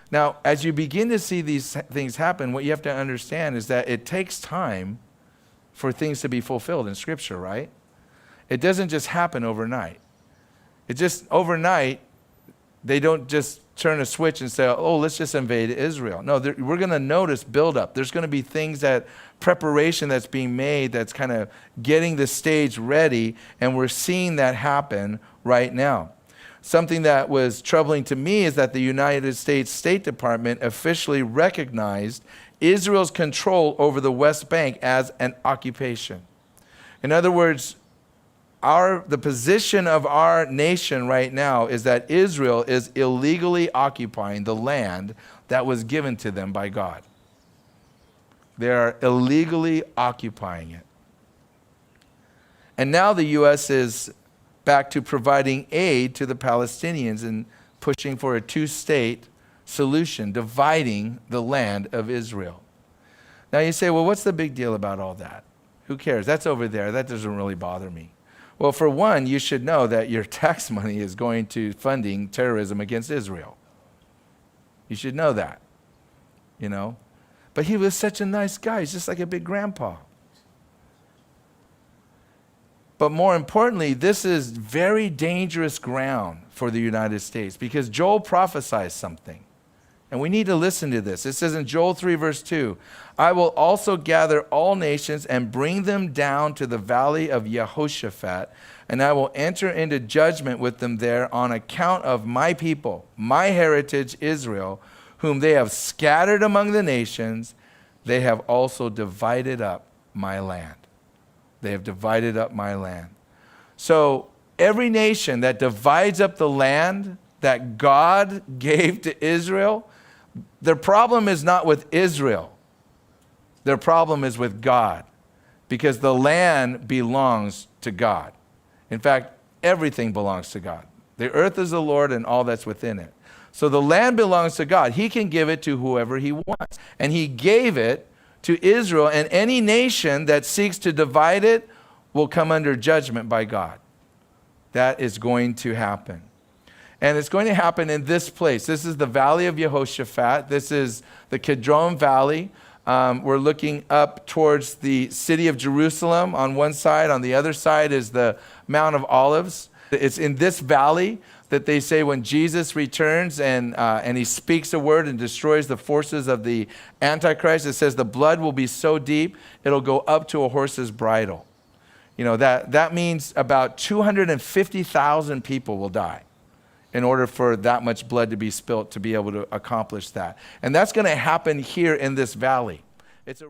Now, as you begin to see these things happen, what you have to understand is that it takes time for things to be fulfilled in Scripture, right? It doesn't just happen overnight. It just, overnight, they don't just turn a switch and say, oh, let's just invade Israel. No, we're going to notice buildup. There's going to be things preparation that's being made that's kind of getting the stage ready, and we're seeing that happen right now. Something that was troubling to me is that the United States State Department officially recognized Israel's control over the West Bank as an occupation. In other words, the position of our nation right now is that Israel is illegally occupying the land that was given to them by God. They are illegally occupying it. And now the U.S. is back to providing aid to the Palestinians and pushing for a two-state solution, dividing the land of Israel. Now you say, well, what's the big deal about all that? Who cares? That's over there. That doesn't really bother me. Well, for one, you should know that your tax money is going to funding terrorism against Israel. You should know that, you know. But he was such a nice guy. He's just like a big grandpa. But more importantly, this is very dangerous ground for the United States because Joel prophesies something. And we need to listen to this. It says in Joel 3, verse 2, I will also gather all nations and bring them down to the valley of Jehoshaphat, and I will enter into judgment with them there on account of my people, my heritage Israel, whom they have scattered among the nations. They have also divided up my land. They have divided up my land. So every nation that divides up the land that God gave to Israel, their problem is not with Israel. Their problem is with God, because the land belongs to God. In fact, everything belongs to God. The earth is the Lord and all that's within it. So the land belongs to God. He can give it to whoever he wants. And he gave it to Israel, and any nation that seeks to divide it will come under judgment by God. That is going to happen. And it's going to happen in this place. This is the Valley of Jehoshaphat. This is the Kidron Valley. We're looking up towards the city of Jerusalem on one side. On the other side is the Mount of Olives. It's in this valley that they say when Jesus returns and he speaks a word and destroys the forces of the Antichrist, it says the blood will be so deep, it'll go up to a horse's bridle. You know, that means about 250,000 people will die in order for that much blood to be spilt to be able to accomplish that. And that's going to happen here in this valley. It's a